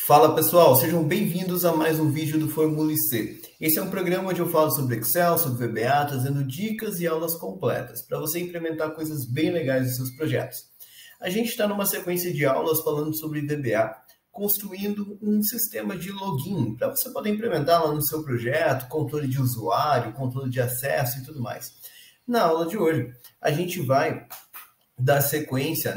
Fala pessoal, sejam bem-vindos a mais um vídeo do Formule C. Esse é um programa onde eu falo sobre Excel, sobre VBA, trazendo dicas e aulas completas para você implementar coisas bem legais nos seus projetos. A gente está numa sequência de aulas falando sobre VBA, construindo um sistema de login para você poder implementar lá no seu projeto, controle de usuário, controle de acesso e tudo mais. Na aula de hoje, a gente vai dar sequência,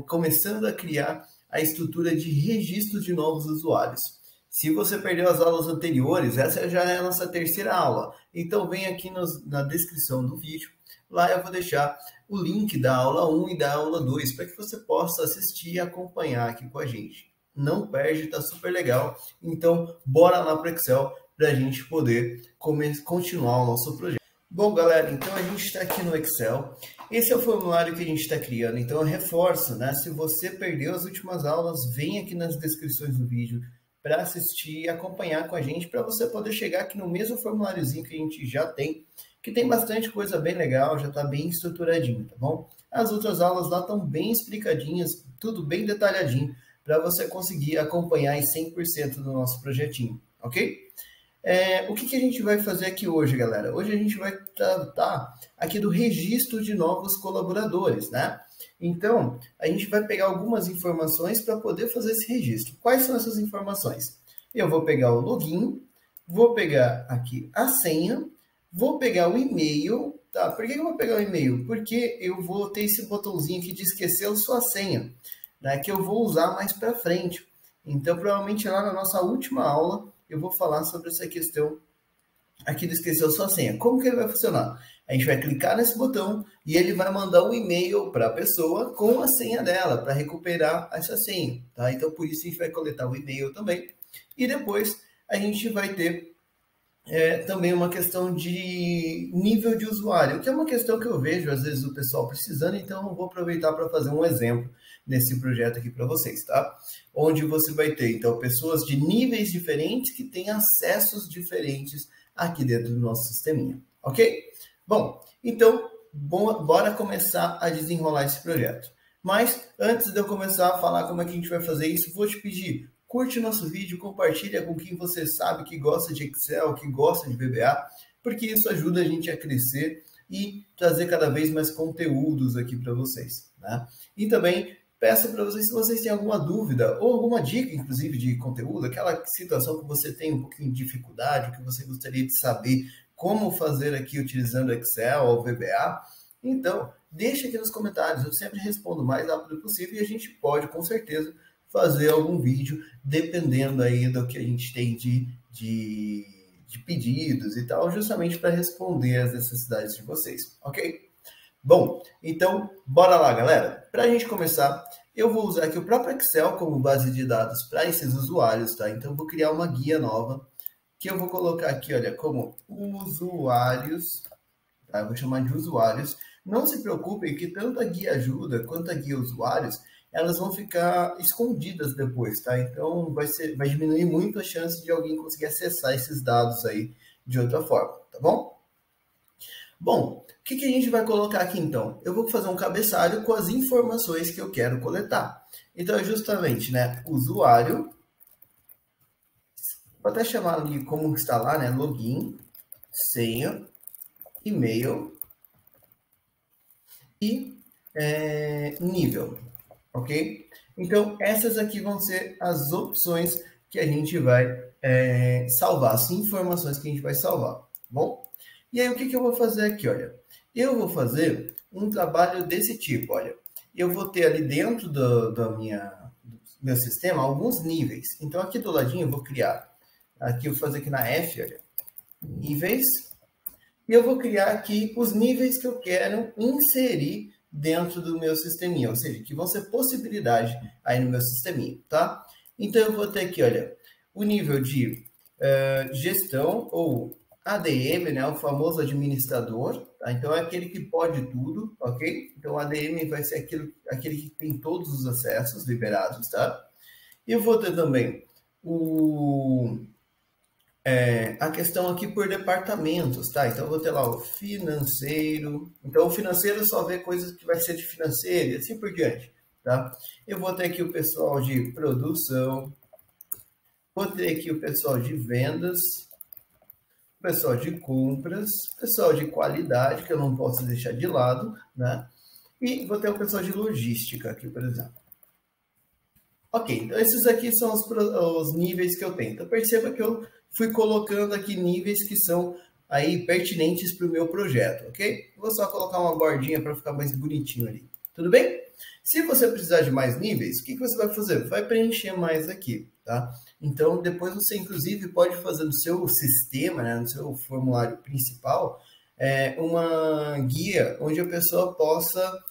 começando a criar a estrutura de registro de novos usuários. Se você perdeu as aulas anteriores, essa já é a nossa terceira aula. Então vem aqui na descrição do vídeo. Lá eu vou deixar o link da aula 1 e da aula 2 para que você possa assistir e acompanhar aqui com a gente. Não perde, tá super legal. Então bora lá para o Excel para a gente poder continuar o nosso projeto. Bom, galera, então a gente está aqui no Excel. Esse é o formulário que a gente está criando. Então eu reforço, se você perdeu as últimas aulas, vem aqui nas descrições do vídeo para assistir e acompanhar com a gente, para você poder chegar aqui no mesmo formuláriozinho que a gente já tem, que tem bastante coisa bem legal, já está bem estruturadinho, tá bom? As outras aulas lá estão bem explicadinhas, tudo bem detalhadinho, para você conseguir acompanhar em 100% do nosso projetinho, ok? O que a gente vai fazer aqui hoje, galera? Hoje a gente vai tratar aqui do registro de novos colaboradores, Então, a gente vai pegar algumas informações para poder fazer esse registro. Quais são essas informações? Eu vou pegar o login, vou pegar aqui a senha, vou pegar o e-mail, tá? Por que eu vou pegar o e-mail? Porque eu vou ter esse botãozinho aqui de esquecer a sua senha, que eu vou usar mais para frente. Então, provavelmente lá na nossa última aula, eu vou falar sobre essa questão aqui de esquecer a sua senha. Como que ele vai funcionar? A gente vai clicar nesse botão e ele vai mandar um e-mail para a pessoa com a senha dela, para recuperar essa senha, tá? Então, por isso a gente vai coletar o e-mail também. E depois a gente vai ter também uma questão de nível de usuário, que é uma questão que eu vejo, às vezes, o pessoal precisando, então eu vou aproveitar para fazer um exemplo nesse projeto aqui para vocês, tá? Onde você vai ter, então, pessoas de níveis diferentes que têm acessos diferentes aqui dentro do nosso sisteminha, ok? Bom, então, bora começar a desenrolar esse projeto. Mas, antes de eu começar a falar como é que a gente vai fazer isso, vou te pedir, curte nosso vídeo, compartilha com quem você sabe que gosta de Excel, que gosta de VBA, porque isso ajuda a gente a crescer e trazer cada vez mais conteúdos aqui para vocês, E também peço para vocês, se vocês têm alguma dúvida ou alguma dica, inclusive, de conteúdo, aquela situação que você tem um pouquinho de dificuldade, que você gostaria de saber como fazer aqui utilizando Excel ou VBA, então, deixa aqui nos comentários, eu sempre respondo o mais rápido possível e a gente pode, com certeza, fazer algum vídeo, dependendo aí do que a gente tem de pedidos e tal, justamente para responder às necessidades de vocês, ok? Bom, então, bora lá, galera. Para a gente começar, eu vou usar aqui o próprio Excel como base de dados para esses usuários, tá? Então, eu vou criar uma guia nova, que eu vou colocar aqui, olha, como usuários, tá? Eu vou chamar de usuários. Não se preocupem que tanto a guia ajuda quanto a guia usuários, elas vão ficar escondidas depois, tá? Então, vai diminuir muito a chance de alguém conseguir acessar esses dados aí de outra forma, tá bom? Bom, o que a gente vai colocar aqui então? Eu vou fazer um cabeçalho com as informações que eu quero coletar. Então, é justamente, usuário, vou até chamar de como está lá, login, senha, e-mail e nível, ok? Então, essas aqui vão ser as opções que a gente vai salvar, as informações que a gente vai salvar, tá bom? E aí, o que eu vou fazer aqui, olha? Eu vou fazer um trabalho desse tipo, olha. Eu vou ter ali dentro do meu sistema alguns níveis. Então, aqui do ladinho eu vou criar, aqui eu vou fazer aqui na F, olha, níveis. E eu vou criar aqui os níveis que eu quero inserir dentro do meu sisteminha, ou seja, que vão ser possibilidade aí no meu sisteminha, tá? Então, eu vou ter aqui, olha, o nível de gestão ou ADM, o famoso administrador, tá? Então, é aquele que pode tudo, ok? Então, o ADM vai ser aquele que tem todos os acessos liberados, tá? E eu vou ter também a questão aqui por departamentos, tá? Então, eu vou ter lá o financeiro. Então, o financeiro só vê coisas que vai ser de financeiro e assim por diante, tá? Eu vou ter aqui o pessoal de produção, Vou ter aqui o pessoal de vendas, o pessoal de compras, o pessoal de qualidade, que eu não posso deixar de lado, né? E vou ter o pessoal de logística aqui, por exemplo. Ok, então esses aqui são os níveis que eu tenho. Então perceba que eu fui colocando aqui níveis que são aí pertinentes para o meu projeto, ok? Vou só colocar uma bordinha para ficar mais bonitinho ali. Tudo bem? Se você precisar de mais níveis, o que você vai fazer? Vai preencher mais aqui, tá? Então depois você inclusive pode fazer no seu sistema, né, no seu formulário principal, uma guia onde a pessoa possa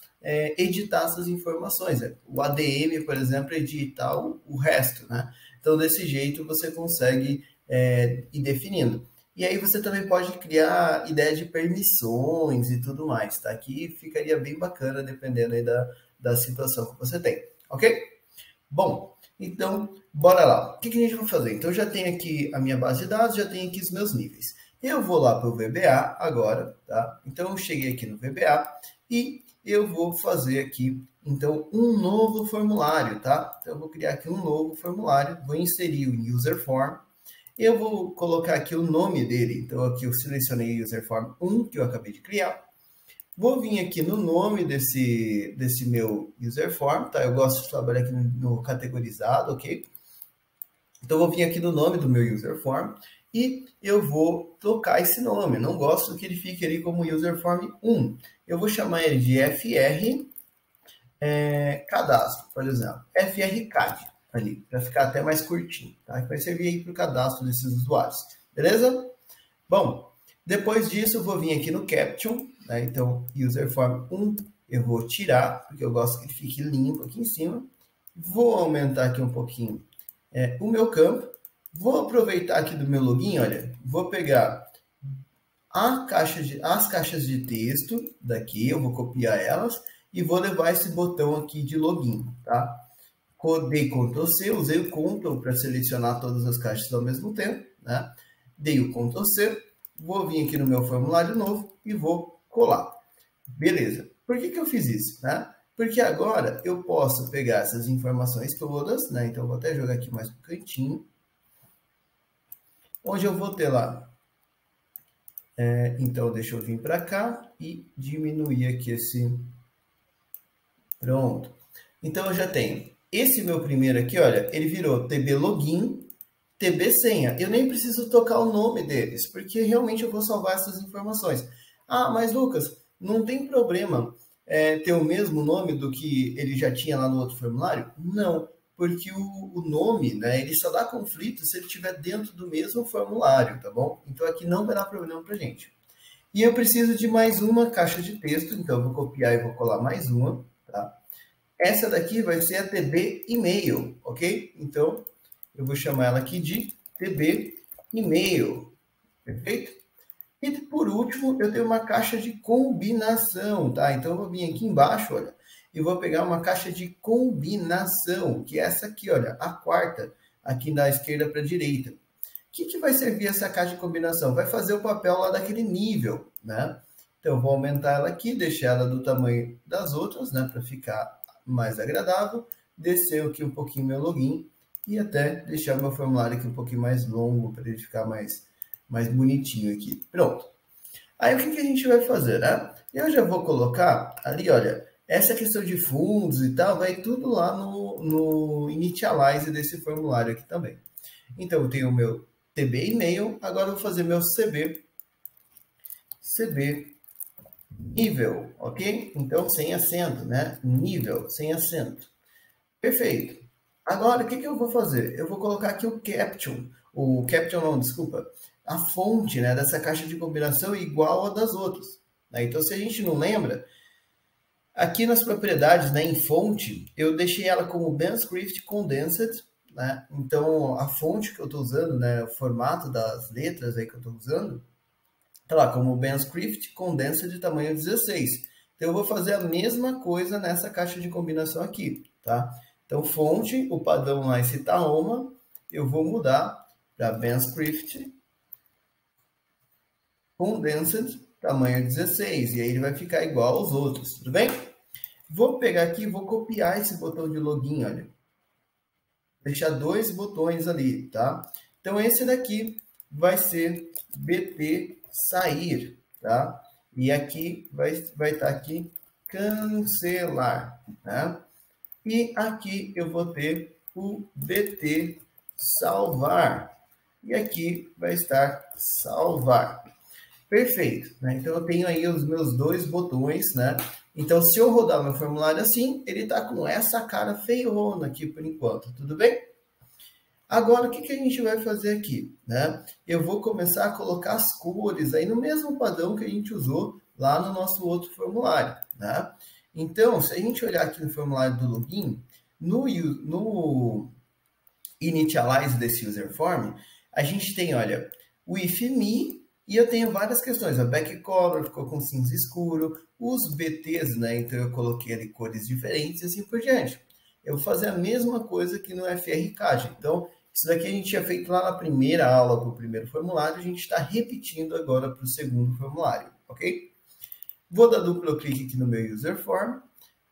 editar essas informações. O ADM, por exemplo, edita o resto, né? Então, desse jeito, você consegue ir definindo. E aí você também pode criar ideia de permissões e tudo mais, tá? Aqui ficaria bem bacana, dependendo aí da situação que você tem, ok? Bom, então, bora lá. O que a gente vai fazer? Então, eu já tenho aqui a minha base de dados, já tenho aqui os meus níveis. Eu vou lá para o VBA agora, tá? Então, eu cheguei aqui no VBA e eu vou fazer aqui, então, um novo formulário, tá? Então, eu vou criar aqui um novo formulário, vou inserir o user form, eu vou colocar aqui o nome dele, então aqui eu selecionei o user form 1, que eu acabei de criar. Vou vir aqui no nome desse meu user form, tá? Eu gosto de trabalhar aqui no categorizado, ok? Então, eu vou vir aqui no nome do meu user form e eu vou trocar esse nome. Não gosto que ele fique ali como user form 1. Eu vou chamar ele de FR cadastro, por exemplo. FR CAD, ali, para ficar até mais curtinho, tá? Que vai servir aí para o cadastro desses usuários. Beleza? Bom, depois disso, eu vou vir aqui no Caption, né? Então, user form 1 eu vou tirar, porque eu gosto que ele fique limpo aqui em cima. Vou aumentar aqui um pouquinho o meu campo. Vou aproveitar aqui do meu login, olha, vou pegar as caixas de texto daqui, eu vou copiar elas e vou levar esse botão aqui de login, tá? Dei Ctrl C, usei o Ctrl para selecionar todas as caixas ao mesmo tempo, né? Dei o Ctrl C, vou vir aqui no meu formulário novo e vou colar. Beleza. Por que eu fiz isso, né? Porque agora eu posso pegar essas informações todas, né? Então, eu vou até jogar aqui mais um cantinho, onde eu vou ter lá. Então, deixa eu vir para cá e diminuir aqui esse. Pronto. Então, eu já tenho esse meu primeiro aqui, olha, ele virou TB Login, TB Senha. Eu nem preciso tocar o nome deles, porque realmente eu vou salvar essas informações. Ah, mas Lucas, não tem problema ter o mesmo nome do que ele já tinha lá no outro formulário? Não, porque o nome, né, ele só dá conflito se ele estiver dentro do mesmo formulário, tá bom? Então aqui não vai dar problema pra gente. E eu preciso de mais uma caixa de texto, então eu vou copiar e vou colar mais uma, tá? Essa daqui vai ser a TB e-mail, ok? Então, eu vou chamar ela aqui de TB e-mail, perfeito? E por último, eu tenho uma caixa de combinação, tá? Então, eu vou vir aqui embaixo, olha, e vou pegar uma caixa de combinação, que é essa aqui, olha, a quarta, aqui da esquerda para a direita. O que vai servir essa caixa de combinação? Vai fazer o papel lá daquele nível, né? Então, eu vou aumentar ela aqui, deixar ela do tamanho das outras, né, para ficar mais agradável, descer aqui um pouquinho meu login e até deixar meu formulário aqui um pouquinho mais longo para ele ficar mais bonitinho aqui. Pronto. Aí o que a gente vai fazer, né? Eu já vou colocar ali, olha, essa questão de fundos e tal, vai tudo lá no initialize desse formulário aqui também. Então eu tenho o meu TB e-mail, agora eu vou fazer meu CB nível, ok? Então, sem acento, né? Nível, sem acento. Perfeito. Agora, o que eu vou fazer? Eu vou colocar aqui o caption não, desculpa, a fonte, né, dessa caixa de combinação é igual a das outras, né? Então, se a gente não lembra, aqui nas propriedades, né, em fonte, eu deixei ela como BANSCRIPT Condensed, né? Então, a fonte que eu estou usando, né, o formato das letras aí que eu estou usando, tá lá, como BANSCRIPT Condensed de tamanho 16. Então, eu vou fazer a mesma coisa nessa caixa de combinação aqui, tá? Então, fonte, o padrão lá é Citaroma, eu vou mudar para BANSCRIPT Condensed, tamanho 16, e aí ele vai ficar igual aos outros, tudo bem? Vou pegar aqui e vou copiar esse botão de login, olha. deixar dois botões ali, tá? Então, esse daqui vai ser BT sair, tá? E aqui vai estar aqui cancelar, né? E aqui eu vou ter o BT salvar. E aqui vai estar salvar. Perfeito, né? Então eu tenho aí os meus dois botões, né? Então se eu rodar meu formulário assim, ele está com essa cara feiona aqui por enquanto, tudo bem? Agora, o que a gente vai fazer aqui, né? Eu vou começar a colocar as cores aí no mesmo padrão que a gente usou lá no nosso outro formulário, né? Então, se a gente olhar aqui no formulário do login, no initialize desse user form, a gente tem, olha, o if me, e eu tenho várias questões. A back color ficou com cinza escuro, os BTs, né? Então eu coloquei ali cores diferentes e assim por diante. Eu vou fazer a mesma coisa aqui no FRCAD. Então, isso daqui a gente tinha feito lá na primeira aula para o primeiro formulário, a gente está repetindo agora para o segundo formulário, ok? Vou dar duplo clique aqui no meu user form.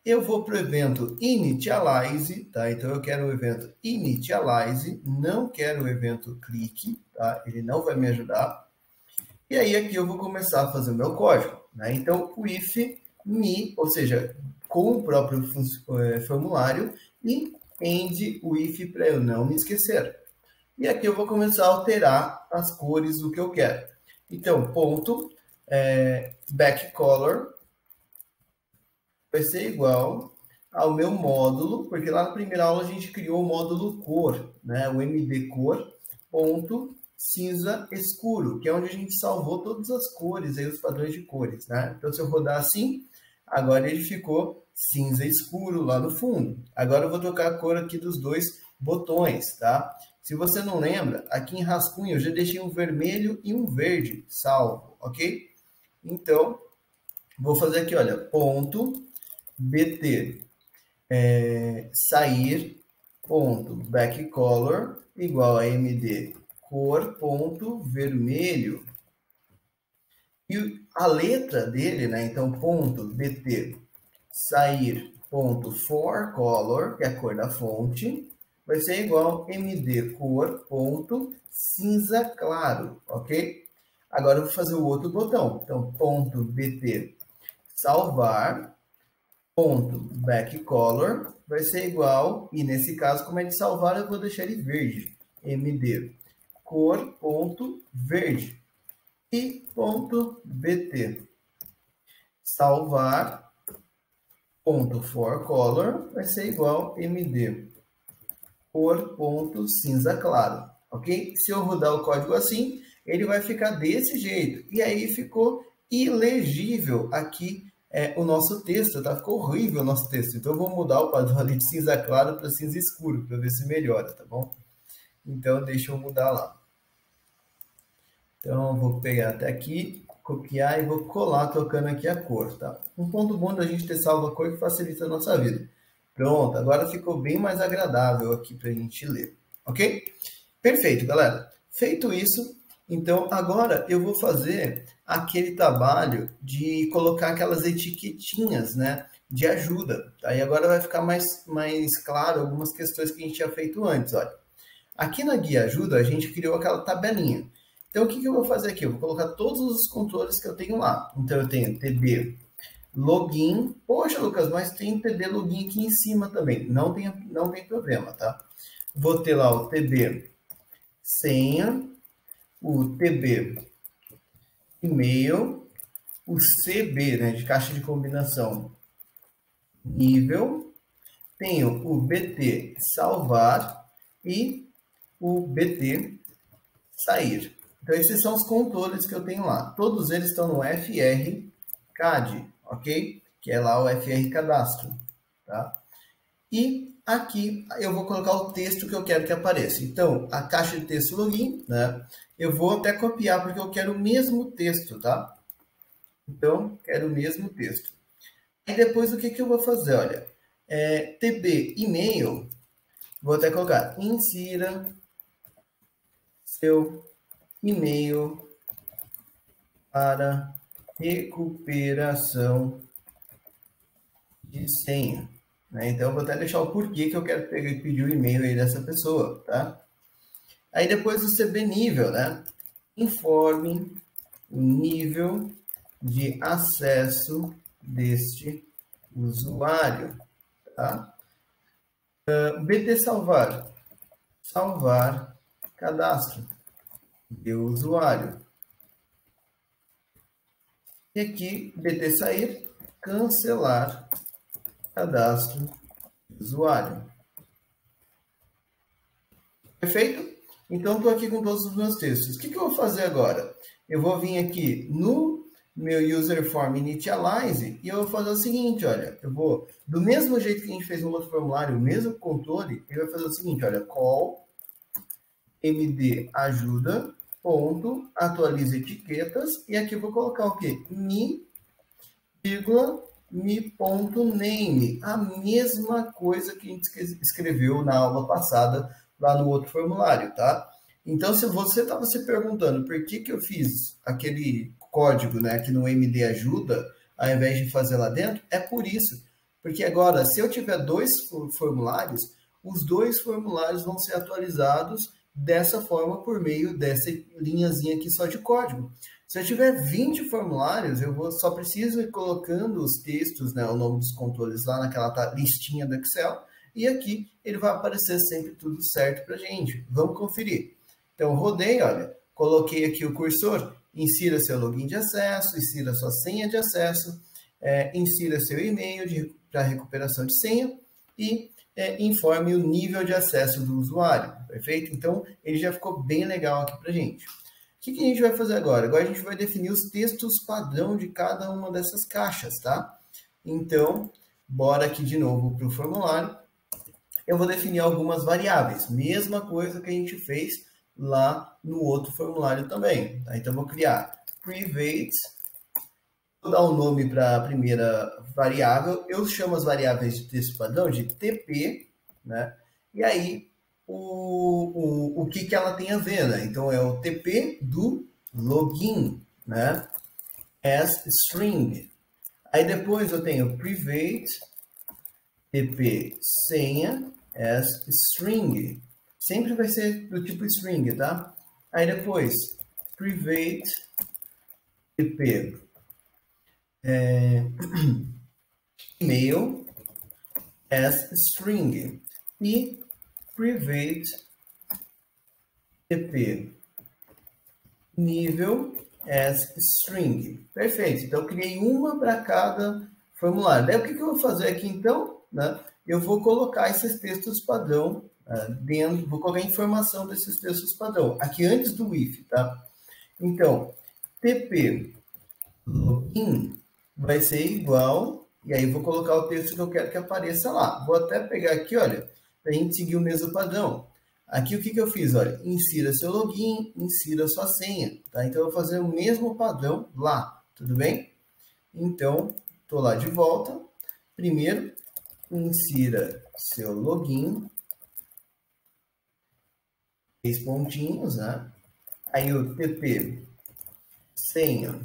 Eu vou para o evento initialize, tá? Então eu quero o evento initialize, não quero o evento clique, tá? Ele não vai me ajudar. E aí aqui eu vou começar a fazer o meu código, né? Então o if me, ou seja, com o próprio formulário, e end o if para eu não me esquecer. E aqui eu vou começar a alterar as cores do que eu quero. Então, ponto, back color vai ser igual ao meu módulo, porque lá na primeira aula a gente criou o módulo cor, né? O MD cor, ponto, cinza escuro, que é onde a gente salvou todas as cores, aí os padrões de cores, né? Então, se eu rodar assim, agora ele ficou cinza escuro lá no fundo. Agora eu vou trocar a cor aqui dos dois botões, tá? Se você não lembra, aqui em rascunho eu já deixei um vermelho e um verde salvo, ok? Então, vou fazer aqui, olha, ponto, BT sair, ponto, backcolor, igual a MD cor, ponto, vermelho. E a letra dele, né? Então, ponto, BT sair, ponto, for color, que é a cor da fonte, vai ser igual MD cor, ponto, cinza claro, ok? Agora eu vou fazer o outro botão. Então, ponto, BT salvar, ponto, backcolor, vai ser igual, e nesse caso, como é de salvar, eu vou deixar ele verde. MD cor, ponto, verde. E ponto, BT salvar, ponto for color vai ser igual MD cor, ponto, cinza claro, ok? Se eu rodar o código assim, ele vai ficar desse jeito. E aí ficou ilegível aqui o nosso texto, tá? Ficou horrível o nosso texto. Então eu vou mudar o padrão ali de cinza claro para cinza escuro, para ver se melhora, tá bom? Então deixa eu mudar lá. Então eu vou pegar até aqui, copiar e vou colar tocando aqui a cor, tá? Um ponto bom da gente ter salvo a cor que facilita a nossa vida. Pronto, agora ficou bem mais agradável aqui para a gente ler, ok? Perfeito, galera. Feito isso, então agora eu vou fazer aquele trabalho de colocar aquelas etiquetinhas, né, de ajuda. Tá? E agora vai ficar mais claro algumas questões que a gente tinha feito antes, olha. Aqui na guia ajuda, a gente criou aquela tabelinha. Então, o que eu vou fazer aqui? Eu vou colocar todos os controles que eu tenho lá. Então, eu tenho TB login. Poxa, Lucas, mas tem TB login aqui em cima também. Não tem problema, tá? Vou ter lá o TB senha, o TB e-mail, o CB, né, de caixa de combinação nível. Tenho o BT salvar e o BT sair. Então, esses são os controles que eu tenho lá. Todos eles estão no FRCAD, ok? Que é lá o FR Cadastro, tá? E aqui eu vou colocar o texto que eu quero que apareça. Então, a caixa de texto login, né? Eu vou até copiar porque eu quero o mesmo texto, tá? Então, quero o mesmo texto. E depois o que eu vou fazer? Olha, TB e-mail, vou até colocar insira seu e-mail para recuperação de senha. né? Então, eu vou até deixar o porquê que eu quero pedir o e-mail aí dessa pessoa, tá? Aí, depois o CB nível, né? Informe o nível de acesso deste usuário, tá? BT salvar. Salvar cadastro de usuário. E aqui, BT sair, cancelar cadastro de usuário. Perfeito? Então, estou aqui com todos os meus textos. O que eu vou fazer agora? Eu vou vir aqui no meu user form initialize e eu vou fazer o seguinte, olha, eu vou, do mesmo jeito que a gente fez no outro formulário, o mesmo controle, ele vai fazer o seguinte, olha, call md ajuda, ponto, atualiza etiquetas, e aqui eu vou colocar o quê? Mi, vírgula, mi.name, a mesma coisa que a gente escreveu na aula passada, lá no outro formulário, tá? Então, se você estava se perguntando por que eu fiz aquele código, né, aqui no MD ajuda, ao invés de fazer lá dentro, é por isso. Porque agora, se eu tiver dois formulários, os dois formulários vão ser atualizados dessa forma por meio dessa linhazinha aqui só de código. Se eu tiver 20 formulários, só preciso ir colocando os textos, né, o nome dos controles lá naquela listinha do Excel, e aqui ele vai aparecer sempre tudo certo para a gente. Vamos conferir. Então, rodei, olha, coloquei aqui o cursor, insira seu login de acesso, insira sua senha de acesso, insira seu e-mail para recuperação de senha e informe o nível de acesso do usuário, perfeito? Então, ele já ficou bem legal aqui para a gente. O que a gente vai fazer agora? Agora a gente vai definir os textos padrão de cada uma dessas caixas, tá? Então, bora aqui de novo para o formulário. Eu vou definir algumas variáveis, mesma coisa que a gente fez lá no outro formulário também. Tá? Então, eu vou criar private, vou dar um nome para a primeira variável, eu chamo as variáveis de texto padrão de TP, né? E aí, o que ela tem a ver, né? Então, é o TP do login, né? As string. Aí depois eu tenho private TP senha as string. Sempre vai ser do tipo string, tá? Aí depois, private TP email as string e private TP nível as string. Perfeito. Então, eu criei uma para cada formulário. Daí, o que eu vou fazer aqui, então? Né? Eu vou colocar esses textos padrão dentro, vou colocar a informação desses textos padrão, aqui antes do if, tá? Então, TP login vai ser igual, e aí vou colocar o texto que eu quero que apareça lá. Vou até pegar aqui, olha, para a gente seguir o mesmo padrão. Aqui o que eu fiz? Olha, insira seu login, insira sua senha, tá? Então eu vou fazer o mesmo padrão lá, tudo bem? Então, estou lá de volta. Primeiro, insira seu login, 3 pontinhos, né? Aí o TP senha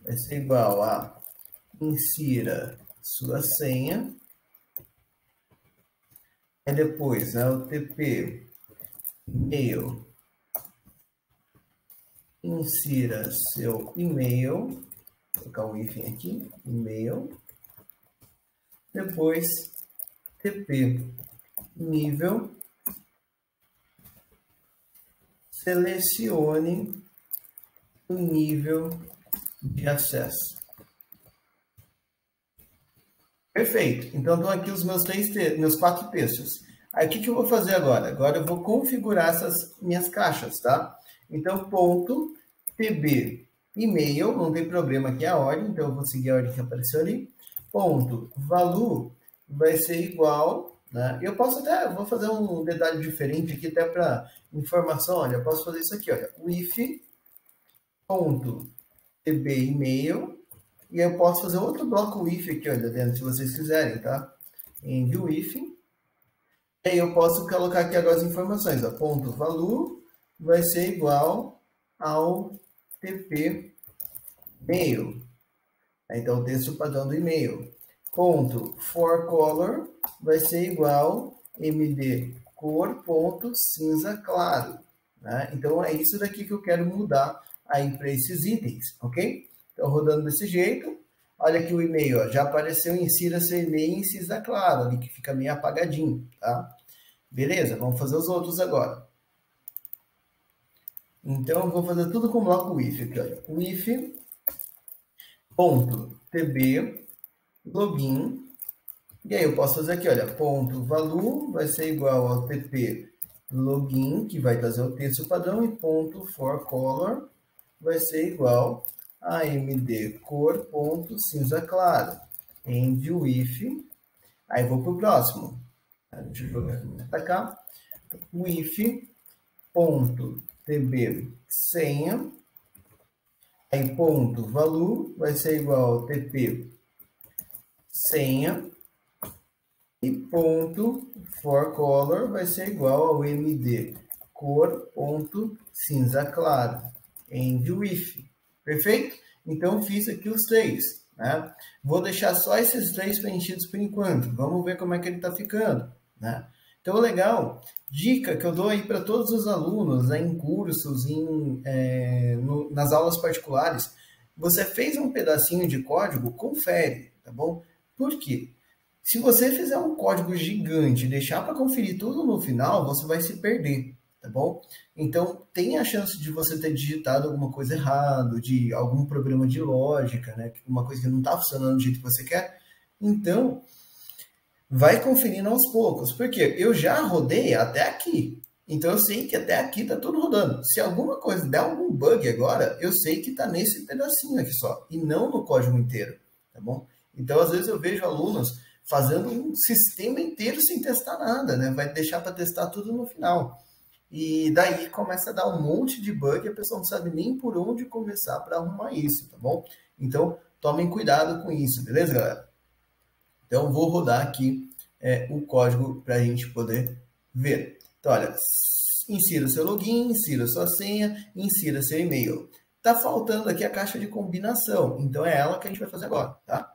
vai ser igual a insira sua senha. Aí depois, né, o TP e-mail, insira seu e-mail, vou colocar um hífen aqui, e-mail. Depois, TP nível, selecione o nível de acesso. Perfeito. Então, estão aqui os meus 4 textos. Aí, o que eu vou fazer agora? Agora, eu vou configurar essas minhas caixas, tá? Então, ponto tb e-mail, não tem problema aqui a ordem, então eu vou seguir a ordem que apareceu ali. Ponto value vai ser igual, né? Eu posso até, vou fazer um detalhe diferente aqui até para informação, olha, eu posso fazer isso aqui, olha, if ponto tb e-mail, e eu posso fazer outro bloco if aqui, olha, dentro, se vocês quiserem, tá? Envie o if, e aí eu posso colocar aqui agora as informações, ó, ponto value vai ser igual ao TP e-mail. Então, o texto padrão do e-mail. ponto for color vai ser igual md cor ponto cinza claro, né? Então é isso daqui que eu quero mudar aí para esses itens, ok? Então rodando desse jeito, olha aqui o e-mail, ó, já apareceu, insira seu e-mail em cinza claro, ali que fica meio apagadinho, tá? Beleza, vamos fazer os outros agora. Então eu vou fazer tudo com o bloco if aqui, olha, if ponto tb login. E aí eu posso fazer aqui, olha, ponto value vai ser igual ao tp login, que vai trazer o texto padrão, e ponto for color vai ser igual a md cor ponto cinza claro. End o if. Aí vou para o próximo. Deixa eu jogar para cá. O if ponto tb senha. Aí ponto value vai ser igual ao tp senha. E ponto for color vai ser igual ao md cor ponto cinza claro. End o if. Perfeito? Então fiz aqui os três, né? Vou deixar só esses três preenchidos por enquanto. Vamos ver como é que ele está ficando, né? Então, legal. Dica que eu dou aí para todos os alunos, né, em cursos, nas aulas particulares. Você fez um pedacinho de código, confere, tá bom? Por quê? Se você fizer um código gigante e deixar para conferir tudo no final, você vai se perder, tá bom? Então, tem a chance de você ter digitado alguma coisa errada, de algum problema de lógica, né? Uma coisa que não está funcionando do jeito que você quer. Então, vai conferindo aos poucos. Porque eu já rodei até aqui. Então, eu sei que até aqui está tudo rodando. Se alguma coisa der algum bug agora, eu sei que está nesse pedacinho aqui só, e não no código inteiro, tá bom? Então, às vezes eu vejo alunos fazendo um sistema inteiro sem testar nada, né? Vai deixar para testar tudo no final. E daí começa a dar um monte de bug e a pessoa não sabe nem por onde começar para arrumar isso, tá bom? Então, tomem cuidado com isso, beleza, galera? Então, vou rodar aqui o código para a gente poder ver. Então, olha, insira o seu login, insira sua senha, insira seu e-mail. Tá faltando aqui a caixa de combinação, então é ela que a gente vai fazer agora, tá?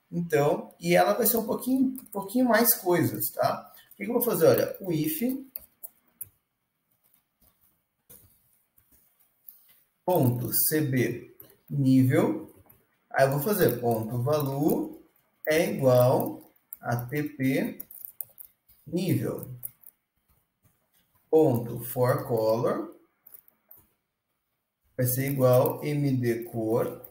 Então, e ela vai ser um pouquinho mais coisas, tá? O que eu vou fazer? Olha, o if ponto cb nível, aí eu vou fazer ponto value é igual a tp nível, ponto for color vai ser igual md cor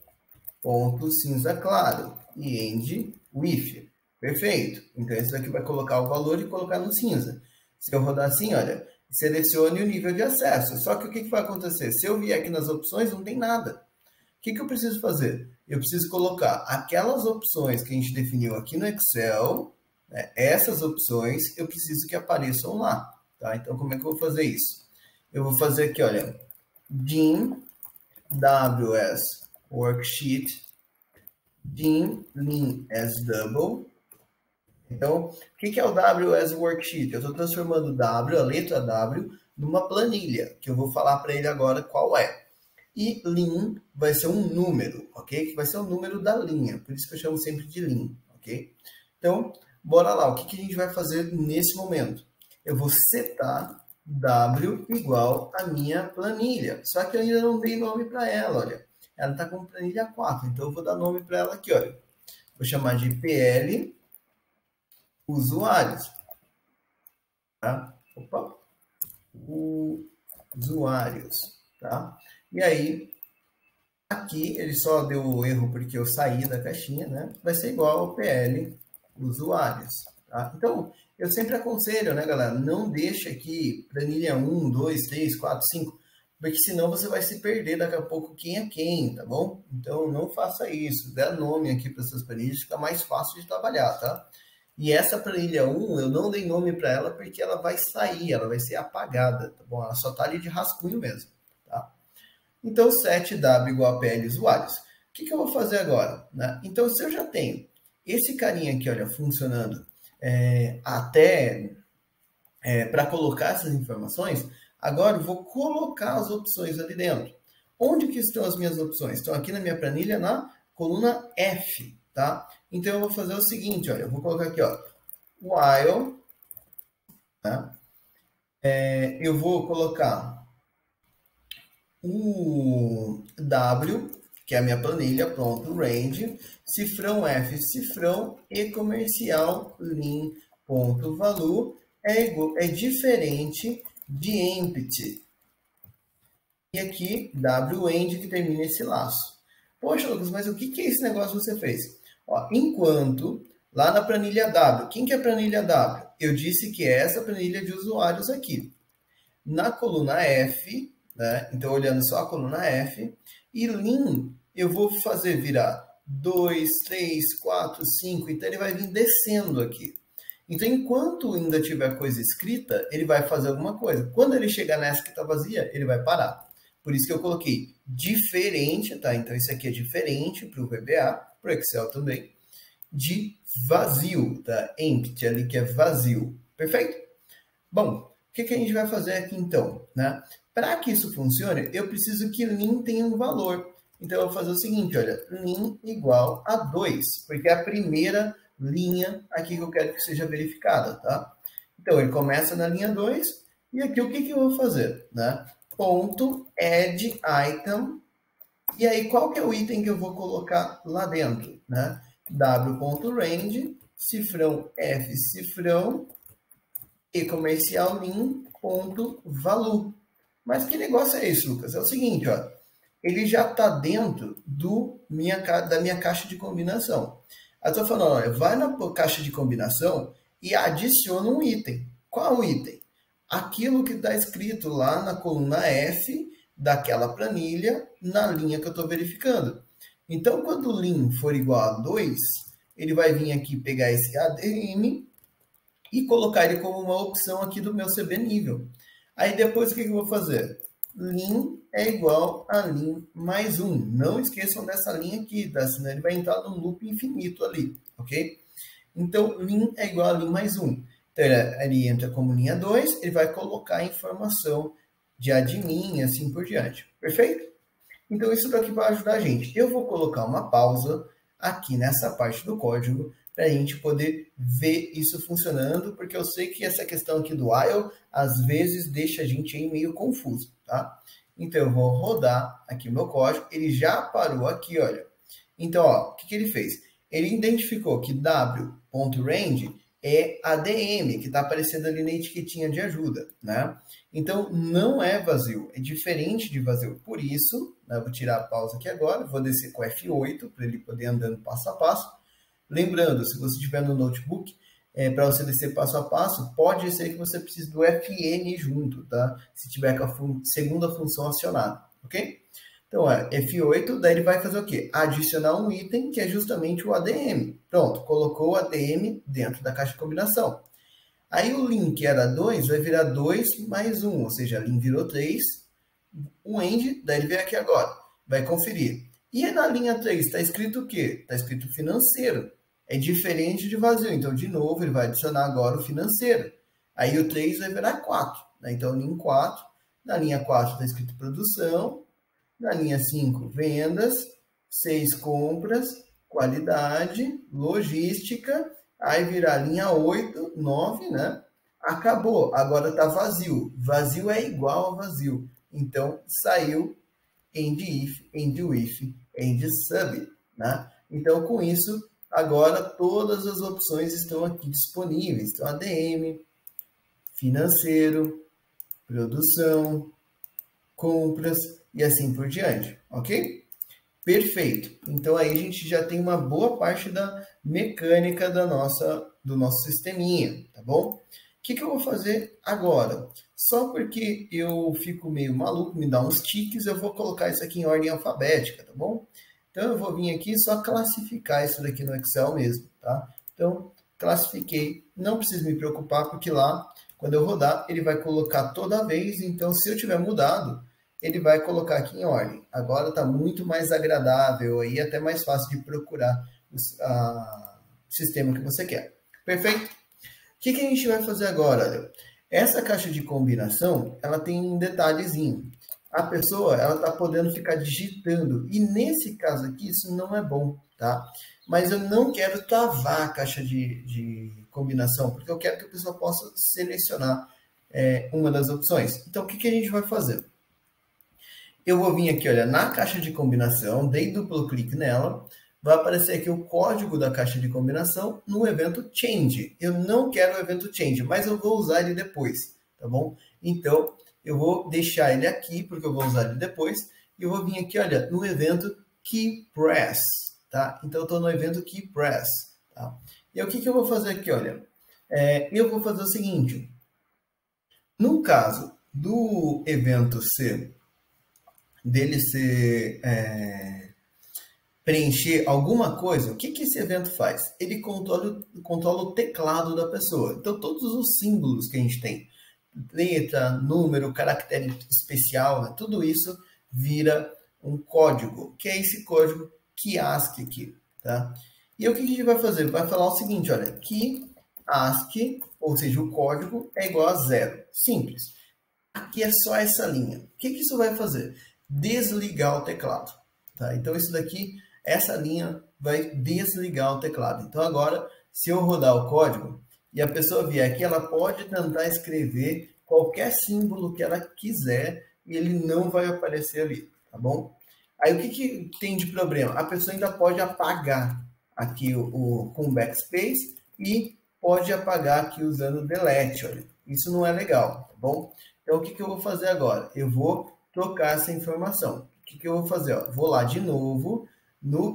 ponto cinza claro e end with. Perfeito. Então, isso aqui vai colocar o valor e colocar no cinza. Se eu rodar assim, olha, selecione o nível de acesso. Só que o que vai acontecer? Se eu vier aqui nas opções, não tem nada. O que eu preciso fazer? Eu preciso colocar aquelas opções que a gente definiu aqui no Excel, né? Essas opções, eu preciso que apareçam lá. Tá? Então, como é que eu vou fazer isso? Eu vou fazer aqui, olha, dim ws worksheet dim lin as double. Então, o que é o W as worksheet? Eu estou transformando o W, a letra W, numa planilha, que eu vou falar para ele agora qual é. E lin vai ser um número, ok? Que vai ser o número da linha, por isso que eu chamo sempre de lin, ok? Então, bora lá, o que a gente vai fazer nesse momento? Eu vou setar W igual a minha planilha, só que eu ainda não dei nome para ela, olha. Ela está com planilha 4, então eu vou dar nome para ela aqui, olha. Vou chamar de PL usuários. Tá? Opa. Usuários. Tá? E aí, aqui ele só deu o erro porque eu saí da caixinha, né? Vai ser igual ao PL usuários. Tá? Então, eu sempre aconselho, né, galera? Não deixa aqui planilha 1, 2, 3, 4, 5, porque senão você vai se perder daqui a pouco quem é quem, tá bom? Então, não faça isso. Dê nome aqui para essas planilhas, fica mais fácil de trabalhar, tá? E essa planilha 1, eu não dei nome para ela porque ela vai sair, ela vai ser apagada, tá bom? Ela só está ali de rascunho mesmo, tá? Então, set W igual a PL usuários. O que eu vou fazer agora? Né? Então, se eu já tenho esse carinha aqui, olha, funcionando para colocar essas informações, agora eu vou colocar as opções ali dentro. Onde que estão as minhas opções? Estão aqui na minha planilha, na coluna F, tá? Então, eu vou fazer o seguinte, olha, eu vou colocar aqui, ó, while, tá? Eu vou colocar o W, que é a minha planilha, pronto, range, cifrão F, cifrão e comercial lin ponto value é diferente de empty. E aqui, W-end, que termina esse laço. Poxa, Lucas, mas o que é esse negócio que você fez? Ó, enquanto, lá na planilha W, quem que é a planilha W? Eu disse que é essa planilha de usuários aqui. Na coluna F, né? Então, olhando só a coluna F, e lin, eu vou fazer virar 2, 3, 4, 5, então ele vai vir descendo aqui. Então, enquanto ainda tiver coisa escrita, ele vai fazer alguma coisa. Quando ele chegar nessa que está vazia, ele vai parar. Por isso que eu coloquei diferente, tá? Então, isso aqui é diferente para o VBA, para o Excel também, de vazio, tá? Empty, ali que é vazio. Perfeito? Bom, o que a gente vai fazer aqui então, né? Para que isso funcione, eu preciso que lin tenha um valor. Então, eu vou fazer o seguinte, olha, lin igual a 2, porque é a primeira linha aqui que eu quero que seja verificada, tá? Então, ele começa na linha 2, e aqui o que eu vou fazer, né? Ponto add item, e aí qual que é o item que eu vou colocar lá dentro, né? W.range, cifrão F, cifrão, e comercial lin.value. Mas que negócio é esse, Lucas? É o seguinte, ó, ele já está dentro da minha caixa de combinação. Eu estou falando, olha, vai na caixa de combinação e adiciona um item. Qual o item? Aquilo que está escrito lá na coluna F daquela planilha, na linha que eu estou verificando. Então, quando o lin for igual a 2, ele vai vir aqui pegar esse ADM e colocar ele como uma opção aqui do meu CB nível. Aí depois o que eu vou fazer? Lin é igual a lin mais 1. Não esqueçam dessa linha aqui, tá? Senão ele vai entrar num loop infinito ali, ok? Então, lin é igual a lin mais 1. Então, ele entra como linha 2, ele vai colocar a informação de admin e assim por diante. Perfeito? Então, isso daqui vai ajudar a gente. Eu vou colocar uma pausa aqui nessa parte do código para a gente poder ver isso funcionando, porque eu sei que essa questão aqui do while, às vezes, deixa a gente aí meio confuso, tá? Então, eu vou rodar aqui o meu código, ele já parou aqui, olha. Então, ó, o que ele fez? Ele identificou que w.range é ADM, que está aparecendo ali na etiquetinha de ajuda, né? Então, não é vazio, é diferente de vazio. Por isso, né, vou tirar a pausa aqui agora, vou descer com F8 para ele poder andando passo a passo. Lembrando, se você estiver no notebook, para você descer passo a passo, pode ser que você precise do FN junto, tá? Se tiver com a segunda função acionada, ok? Então, F8, daí ele vai fazer o quê? Adicionar um item, que é justamente o ADM. Pronto, colocou o ADM dentro da caixa de combinação. Aí o lin, que era 2, vai virar 2 mais 1, ou seja, lin virou 3, o end, daí ele vem aqui agora, vai conferir. E na linha 3 está escrito o quê? Está escrito financeiro. É diferente de vazio, então de novo ele vai adicionar agora o financeiro. Aí o 3 vai virar 4, né? Então lin 4, na linha 4 está escrito produção, na linha 5, vendas, 6, compras, qualidade, logística, aí virar linha 8, 9, né? Acabou, agora está vazio. Vazio é igual a vazio. Então, saiu end if, end with, end sub, né? Então, com isso, agora todas as opções estão aqui disponíveis. Então, ADM, financeiro, produção, compras e assim por diante, ok? Perfeito. Então aí a gente já tem uma boa parte da mecânica do nosso sisteminha, tá bom? O que eu vou fazer agora? Só porque eu fico meio maluco, me dá uns tiques, eu vou colocar isso aqui em ordem alfabética, tá bom? Então eu vou vir aqui e só classificar isso daqui no Excel mesmo, tá? Então, classifiquei, não preciso me preocupar, porque lá, quando eu rodar, ele vai colocar toda vez, então se eu tiver mudado, ele vai colocar aqui em ordem. Agora está muito mais agradável, aí até mais fácil de procurar o sistema que você quer. Perfeito? O que a gente vai fazer agora? Essa caixa de combinação, ela tem um detalhezinho. A pessoa, ela está podendo ficar digitando. E nesse caso aqui, isso não é bom. tá? Mas eu não quero travar a caixa de combinação, porque eu quero que a pessoa possa selecionar uma das opções. Então, o que a gente vai fazer? Eu vou vir aqui, olha, na caixa de combinação, dei duplo clique nela, vai aparecer aqui o código da caixa de combinação no evento change. Eu não quero o evento change, mas eu vou usar ele depois, tá bom? Então, eu vou deixar ele aqui, porque eu vou usar ele depois, e eu vou vir aqui, olha, no evento keyPress, tá? Então, eu estou no evento keyPress, tá? E o que eu vou fazer aqui, olha? Eu vou fazer o seguinte, no caso do evento dele ser preencher alguma coisa, o que esse evento faz? Ele controla o teclado da pessoa. Então, todos os símbolos que a gente tem, letra, número, caractere especial, né? Tudo isso vira um código, que é esse código KeyASCII aqui, tá? E o que a gente vai fazer? Vai falar o seguinte, olha, KeyASCII, ou seja, o código é igual a 0. Simples. Aqui é só essa linha. O que isso vai fazer? Desligar o teclado, tá? Então, isso daqui, essa linha vai desligar o teclado. Então, agora, se eu rodar o código e a pessoa vier aqui, ela pode tentar escrever qualquer símbolo que ela quiser e ele não vai aparecer ali, tá bom? Aí, o que tem de problema? A pessoa ainda pode apagar aqui com backspace e pode apagar aqui usando delete, olha. Isso não é legal, tá bom? Então, o que eu vou fazer agora? Eu vou trocar essa informação. O que eu vou fazer? Ó, vou lá de novo no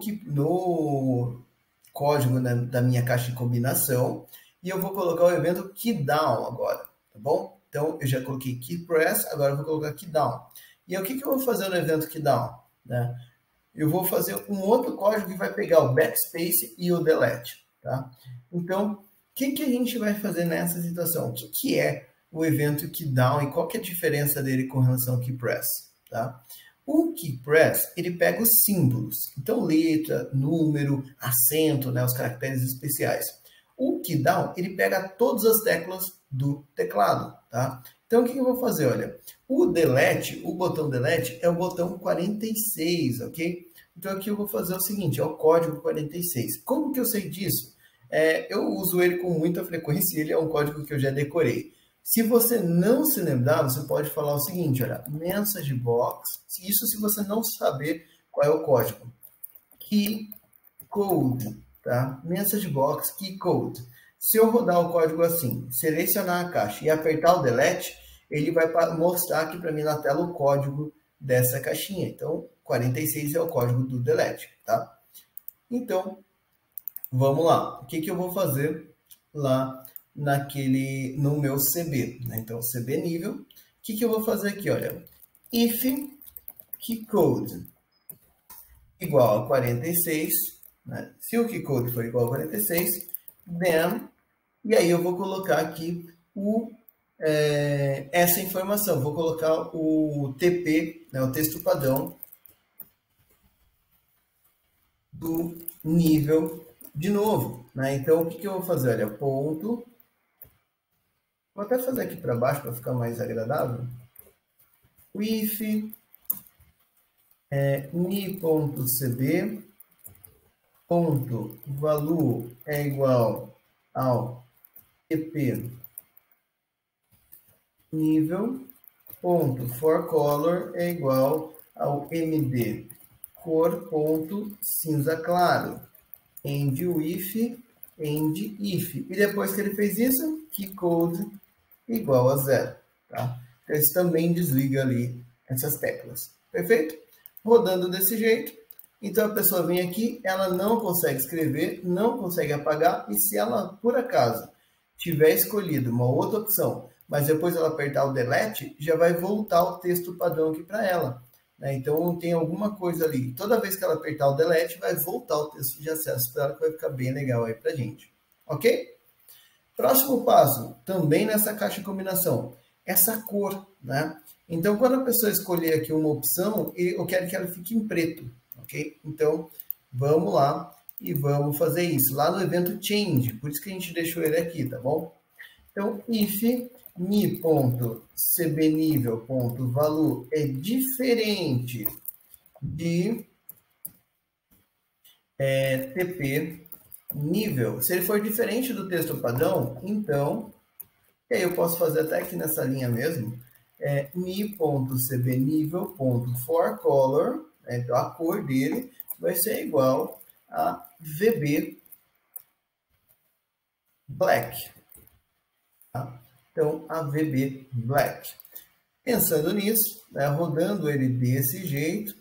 código da minha caixa de combinação e eu vou colocar o evento keydown agora, tá bom? Então, eu já coloquei keyPress, agora eu vou colocar keydown. E aí, o que eu vou fazer no evento keydown? Né? Eu vou fazer um outro código que vai pegar o backspace e o delete, tá? Então, o que a gente vai fazer nessa situação? O que é o evento keydown e qual que é a diferença dele com relação ao keyPress, tá? O keyPress, ele pega os símbolos, então letra, número, acento, né, os caracteres especiais. O keydown, ele pega todas as teclas do teclado, tá? Então, o que eu vou fazer? Olha, o delete, o botão delete é o botão 46, ok? Então, aqui eu vou fazer o seguinte, é o código 46. Como que eu sei disso? Eu uso ele com muita frequência e ele é um código que eu já decorei. Se você não se lembrar, você pode falar o seguinte, olha, message box, isso se você não saber qual é o código. Key code, tá? Message box, key code. Se eu rodar o código assim, selecionar a caixa e apertar o delete, ele vai mostrar aqui para mim na tela o código dessa caixinha. Então, 46 é o código do delete, tá? Então, vamos lá. O que eu vou fazer lá no meu CB, né? Então, CB nível. O que eu vou fazer aqui? Olha, if keycode igual a 46, né? Se o keycode for igual a 46, then, e aí eu vou colocar aqui essa informação. Vou colocar o TP, né? O texto padrão do nível de novo, né? Então, o que eu vou fazer? Olha, ponto. Vou até fazer aqui para baixo para ficar mais agradável. If ni.cb value é igual ao tp nível for color é igual ao md cor cinza claro end if e depois que ele fez isso keycode igual a 0, tá? Então, isso também desliga ali essas teclas, perfeito? Rodando desse jeito, então a pessoa vem aqui, ela não consegue escrever, não consegue apagar, e se ela, por acaso, tiver escolhido uma outra opção, mas depois ela apertar o delete, já vai voltar o texto padrão aqui para ela, né? Então, tem alguma coisa ali. Toda vez que ela apertar o delete, vai voltar o texto de acesso para ela, que vai ficar bem legal aí para a gente, ok? Próximo passo, também nessa caixa de combinação, essa cor, né? Então, quando a pessoa escolher aqui uma opção, eu quero que ela fique em preto, ok? Então, vamos lá e vamos fazer isso lá no evento change, por isso que a gente deixou ele aqui, tá bom? Então, if mi.cbnível.value é diferente de TP nível. Se ele for diferente do texto padrão, então, e aí eu posso fazer até aqui nessa linha mesmo, mi.cbnível.forColor, então a cor dele vai ser igual a VB Black. Tá? Então, a VB Black. Pensando nisso, né, rodando ele desse jeito,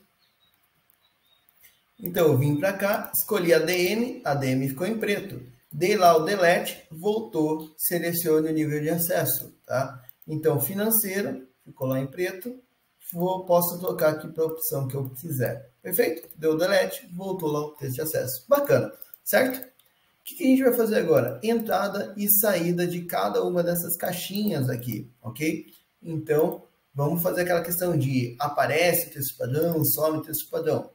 então eu vim para cá, escolhi a DM ficou em preto. Dei lá o delete, voltou, selecione o nível de acesso. Tá? Então, financeira, ficou lá em preto, posso trocar aqui para a opção que eu quiser. Perfeito? Deu delete, voltou lá o texto de acesso. Bacana, certo? O que a gente vai fazer agora? Entrada e saída de cada uma dessas caixinhas aqui, ok? Então, vamos fazer aquela questão de aparece texto padrão, some texto padrão.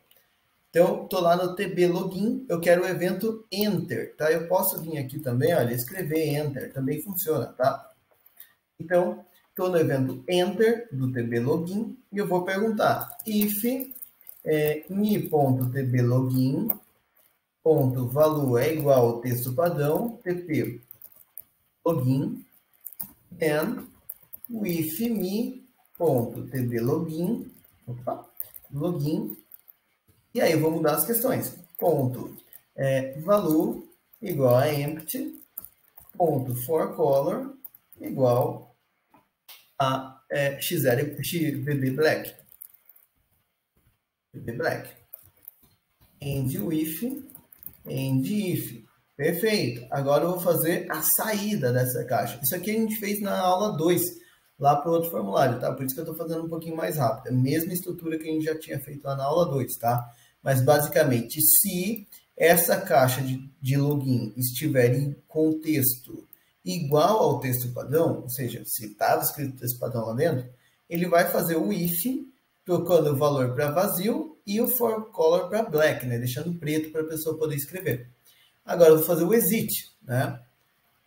Então, estou lá no TB Login, eu quero o evento Enter, tá? Eu posso vir aqui também, olha, escrever Enter, também funciona, tá? Então, estou no evento Enter do TB Login e eu vou perguntar if mi.tblogin value é igual ao texto padrão, TP login, then with mi.tblogin, login, e aí eu vou mudar as questões. Ponto value igual a empty, ponto forColor igual a VB Black. VB Black. End if. Perfeito. Agora eu vou fazer a saída dessa caixa. Isso aqui a gente fez na aula 2, lá para o outro formulário, tá? Por isso que eu estou fazendo um pouquinho mais rápido. É a mesma estrutura que a gente já tinha feito lá na aula 2, tá? Mas basicamente, se essa caixa de login estiver em contexto igual ao texto padrão, ou seja, se estava escrito texto padrão lá dentro, ele vai fazer o if, trocando o valor para vazio e o forColor para black, né? Deixando preto para a pessoa poder escrever. Agora eu vou fazer o exit, né?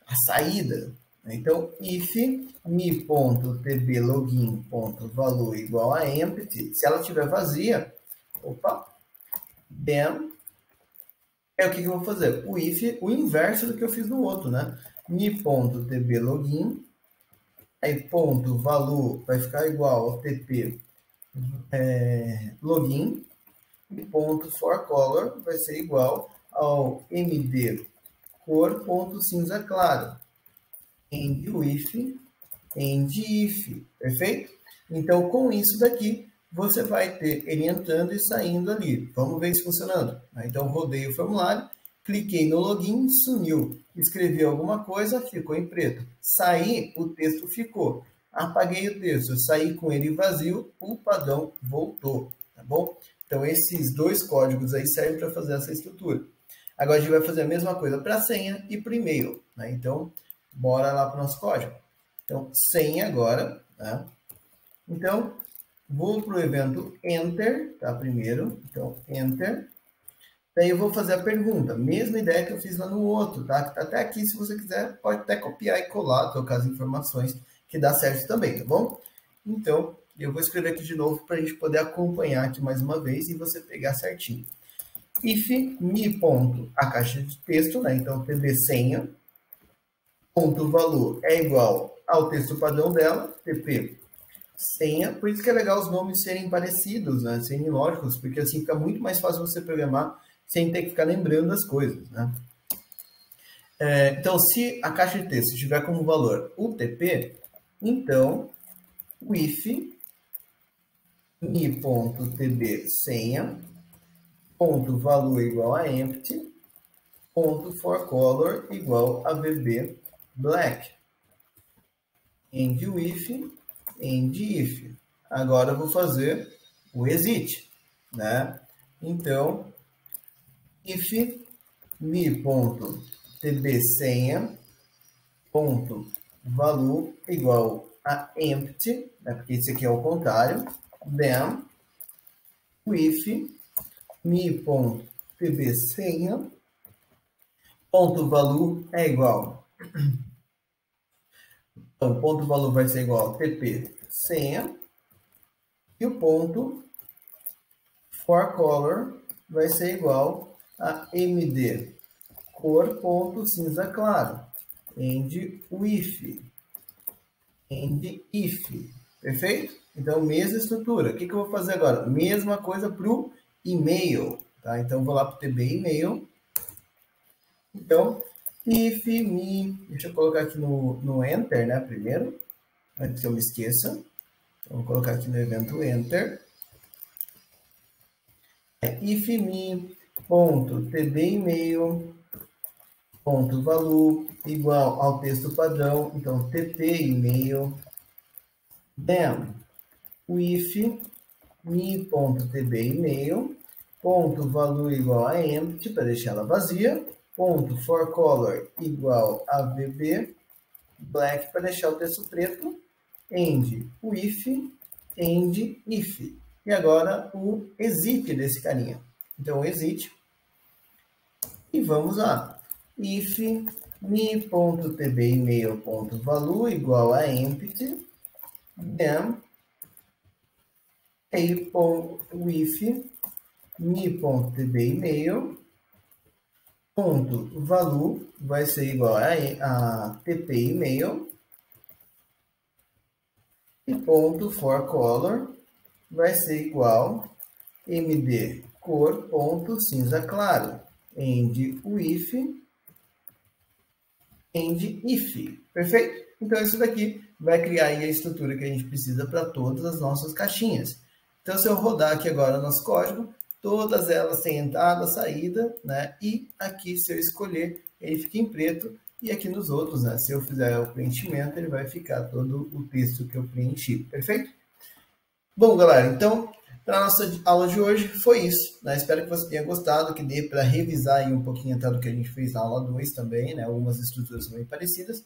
A saída. Então, if mi.tblogin.value igual a empty, se ela estiver vazia, then, o que eu vou fazer? O if, o inverso do que eu fiz no outro, né? mi.tblogin, aí ponto value vai ficar igual ao tp login, e ponto forColor vai ser igual ao md cor ponto cinza claro. End if, perfeito? Então, com isso daqui, você vai ter ele entrando e saindo ali. Vamos ver isso funcionando. Então, rodei o formulário, cliquei no login, sumiu. Escrevi alguma coisa, ficou em preto. Saí, o texto ficou. Apaguei o texto, saí com ele vazio, o padrão voltou, tá bom? Então, esses dois códigos aí servem para fazer essa estrutura. Agora, a gente vai fazer a mesma coisa para a senha e para o e-mail, né? Então, bora lá para o nosso código. Então, senha agora, né? Então, vou para o evento Enter, tá? Primeiro, então, Enter. Daí eu vou fazer a pergunta, mesma ideia que eu fiz lá no outro, tá? Até aqui, se você quiser, pode até copiar e colar, trocar as informações, que dá certo também, tá bom? Então, eu vou escrever aqui de novo para a gente poder acompanhar aqui mais uma vez e você pegar certinho. If mi ponto, a caixa de texto, né? Então, tb senha, ponto valor é igual ao texto padrão dela, tp senha. Por isso que é legal os nomes serem parecidos, né? Serem lógicos, porque assim fica muito mais fácil você programar sem ter que ficar lembrando das coisas, né? Então, se a caixa de texto tiver como valor UTP, então o if mi.tb senha ponto valor igual a empty ponto forColor igual a VB Black. End if. Agora eu vou fazer o exit, né? Então, if mi.tb senha ponto value igual a empty, né? Porque isso aqui é o contrário, then if mi.tb senha ponto value é igual. Então, ponto valor vai ser igual a tp senha e o ponto forColor vai ser igual a MD cor ponto cinza claro, end if, perfeito? Então, mesma estrutura. O que eu vou fazer agora? Mesma coisa para o e-mail, tá? Então, vou lá para o TB e-mail. Então, if me, deixa eu colocar aqui no enter, né, primeiro, antes que eu me esqueça. Então, vou colocar aqui no evento enter. If me ponto tb e-mail ponto value igual ao texto padrão, então tp e-mail, then with me.tb e-mail ponto value igual a empty para deixar ela vazia, ponto for color igual a vb black para deixar o texto preto, end with end if. E agora o exit desse carinha. Então exit e vamos lá. If me.tb e-mail.value igual a empty, then with me.tb e-mail.value vai ser igual a tp e-mail e ponto for color vai ser igual md cor ponto cinza claro, end with end if, perfeito? Então isso daqui vai criar aí a estrutura que a gente precisa para todas as nossas caixinhas. Então se eu rodar aqui agora o nosso código, todas elas têm entrada, saída, né? E aqui se eu escolher, ele fica em preto. E aqui nos outros, né? Se eu fizer o preenchimento, ele vai ficar todo o texto que eu preenchi, perfeito? Bom, galera, então para a nossa aula de hoje foi isso, né? Espero que você tenha gostado, que dê para revisar aí um pouquinho até do que a gente fez na aula 2 também, né? Algumas estruturas bem parecidas.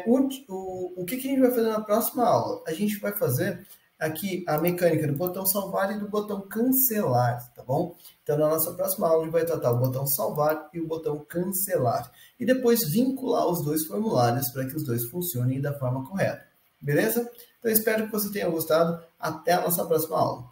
O que a gente vai fazer na próxima aula? A gente vai fazer aqui a mecânica do botão salvar e do botão cancelar, tá bom? Então, na nossa próxima aula, a gente vai tratar o botão salvar e o botão cancelar. E depois vincular os dois formulários para que os dois funcionem da forma correta. Beleza? Então, espero que você tenha gostado. Até a nossa próxima aula.